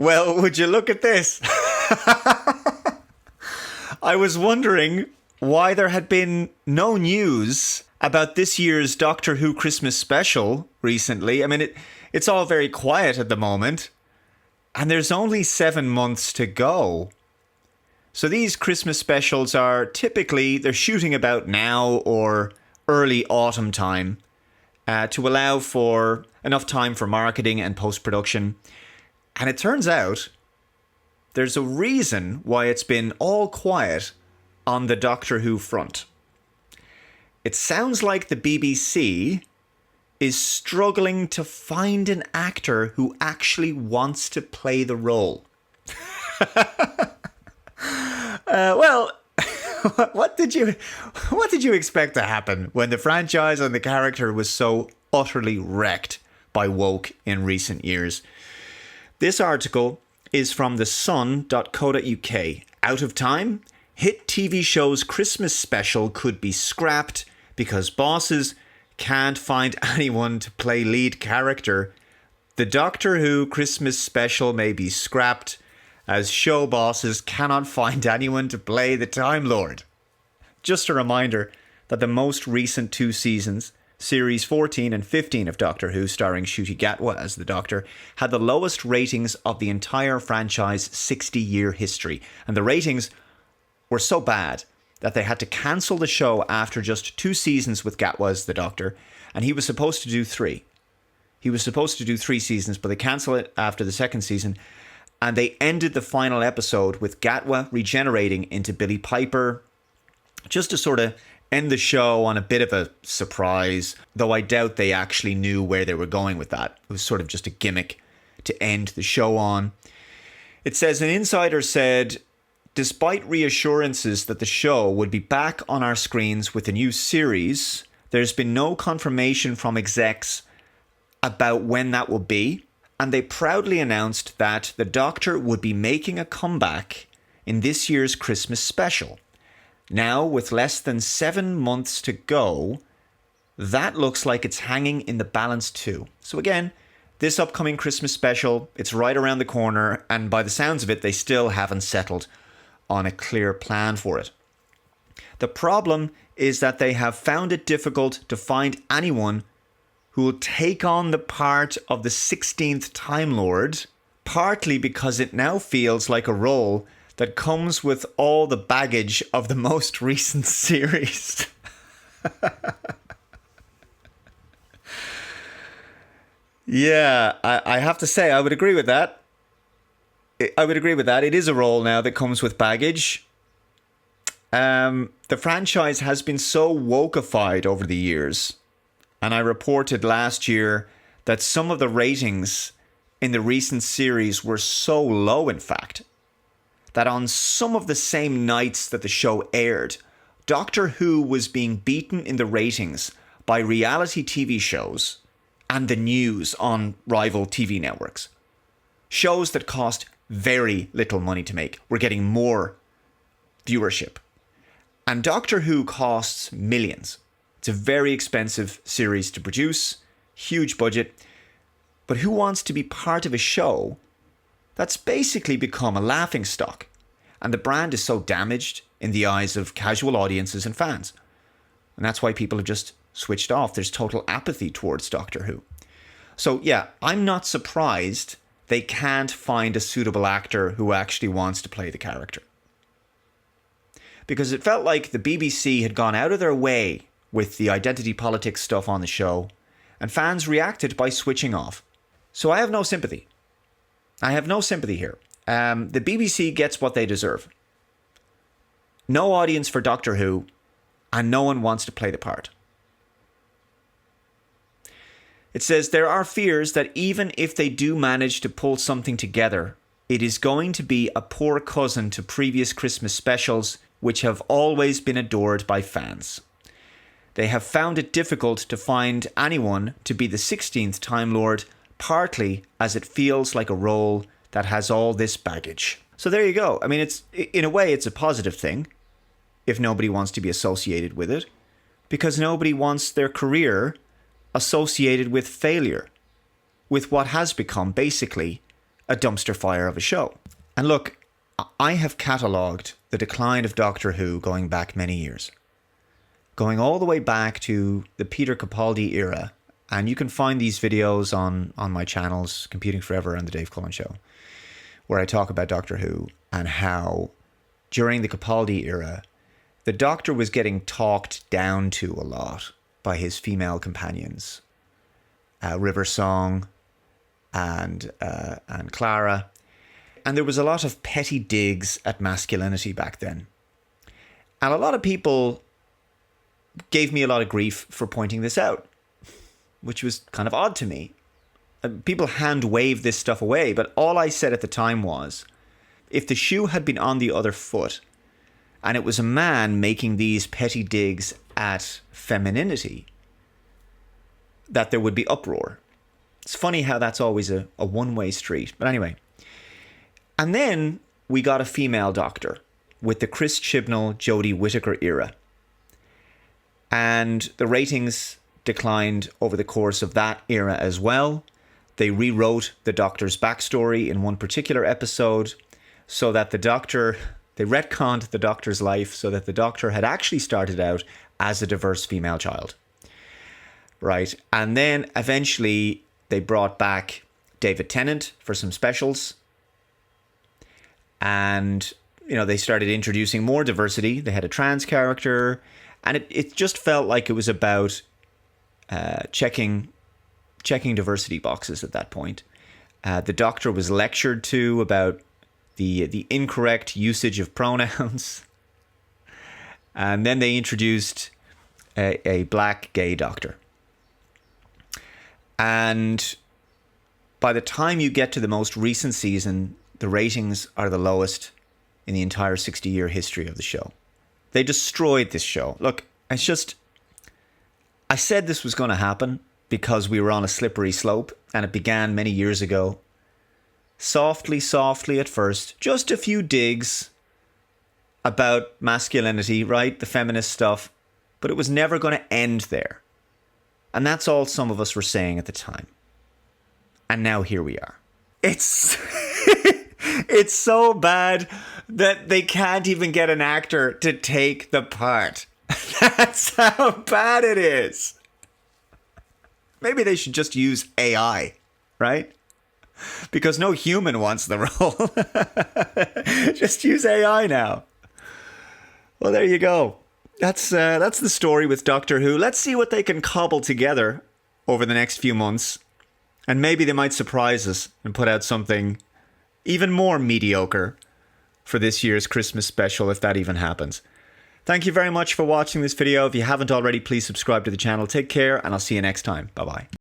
Well, would you look at this? I was wondering why there had been no news about this year's Doctor Who Christmas special recently. I mean, it's all very quiet at the moment, and there's only 7 months to go. So these Christmas specials are typically, they're shooting about now or early autumn time to allow for enough time for marketing and post-production. And it turns out there's a reason why it's been all quiet on the Doctor Who front. It sounds like the BBC is struggling to find an actor who actually wants to play the role. Well, what did you expect to happen when the franchise and the character was so utterly wrecked by woke in recent years? This article is from thesun.co.uk. Out of time? Hit TV show's Christmas special could be scrapped because bosses can't find anyone to play lead character. The Doctor Who Christmas special may be scrapped as show bosses cannot find anyone to play the Time Lord. Just a reminder that the most recent 2 seasons, Series 14 and 15 of Doctor Who, starring Ncuti Gatwa as the Doctor, had the lowest ratings of the entire franchise 60-year history. And the ratings were so bad that they had to cancel the show after just 2 seasons with Gatwa as the Doctor, and he was supposed to do 3. He was supposed to do 3 seasons, but they cancelled it after the 2nd season, and they ended the final episode with Gatwa regenerating into Billy Piper, just to sort of end the show on a bit of a surprise, though I doubt they actually knew where they were going with that. It was sort of just a gimmick to end the show on. It says, an insider said, despite reassurances that the show would be back on our screens with a new series, there's been no confirmation from execs about when that will be, and they proudly announced that the Doctor would be making a comeback in this year's Christmas special. Now, with less than 7 months to go, that looks like it's hanging in the balance too. So again, this upcoming Christmas special, it's right around the corner, and by the sounds of it, they still haven't settled on a clear plan for it. The problem is that they have found it difficult to find anyone who will take on the part of the 16th Time Lord, partly because it now feels like a role that comes with all the baggage of the most recent series. Yeah, I have to say, I would agree with that. It is a role now that comes with baggage. The franchise has been so wokeified over the years. And I reported last year that some of the ratings in the recent series were so low, in fact, that on some of the same nights that the show aired, Doctor Who was being beaten in the ratings by reality TV shows and the news on rival TV networks. Shows that cost very little money to make were getting more viewership. And Doctor Who costs millions. It's a very expensive series to produce, huge budget. But who wants to be part of a show that's basically become a laughingstock? And the brand is so damaged in the eyes of casual audiences and fans. And that's why people have just switched off. There's total apathy towards Doctor Who. So yeah, I'm not surprised they can't find a suitable actor who actually wants to play the character. Because it felt like the BBC had gone out of their way with the identity politics stuff on the show, and fans reacted by switching off. So I have no sympathy. I have no sympathy here. The BBC gets what they deserve. No audience for Doctor Who, and no one wants to play the part. It says there are fears that even if they do manage to pull something together, it is going to be a poor cousin to previous Christmas specials, which have always been adored by fans. They have found it difficult to find anyone to be the 16th Time Lord, partly as it feels like a role that has all this baggage. So there you go. I mean, it's in a way, it's a positive thing if nobody wants to be associated with it, because nobody wants their career associated with failure, with what has become basically a dumpster fire of a show. And look, I have catalogued the decline of Doctor Who going back many years. Going all the way back to the Peter Capaldi era. And you can find these videos on my channels, Computing Forever and The Dave Cullen Show, where I talk about Doctor Who and how during the Capaldi era, the Doctor was getting talked down to a lot by his female companions. River Song and Clara. And there was a lot of petty digs at masculinity back then. And a lot of people gave me a lot of grief for pointing this out, which was kind of odd to me. People hand-waved this stuff away, but all I said at the time was, if the shoe had been on the other foot, and it was a man making these petty digs at femininity, that there would be uproar. It's funny how that's always a one-way street. But anyway. And then we got a female Doctor with the Chris Chibnall, Jodie Whittaker era. And the ratings declined over the course of that era as well. They rewrote the Doctor's backstory in one particular episode so that the Doctor, they retconned the Doctor's life so that the Doctor had actually started out as a diverse female child. Right. And then eventually they brought back David Tennant for some specials. And, you know, they started introducing more diversity. They had a trans character. And it just felt like it was about checking diversity boxes at that point. The Doctor was lectured to about the incorrect usage of pronouns. And then they introduced a black gay Doctor. And by the time you get to the most recent season, the ratings are the lowest in the entire 60-year history of the show. They destroyed this show. Look, it's just, I said this was going to happen because we were on a slippery slope, and it began many years ago. Softly at first, just a few digs about masculinity, right? The feminist stuff. But it was never going to end there. And that's all some of us were saying at the time. And now here we are. It's it's so bad that they can't even get an actor to take the part. That's how bad it is. Maybe they should just use AI, right? Because no human wants the role. Just use AI now. Well, there you go. That's the story with Doctor Who. Let's see what they can cobble together over the next few months. And maybe they might surprise us and put out something even more mediocre for this year's Christmas special, if that even happens. Thank you very much for watching this video. If you haven't already, please subscribe to the channel. Take care, and I'll see you next time. Bye-bye.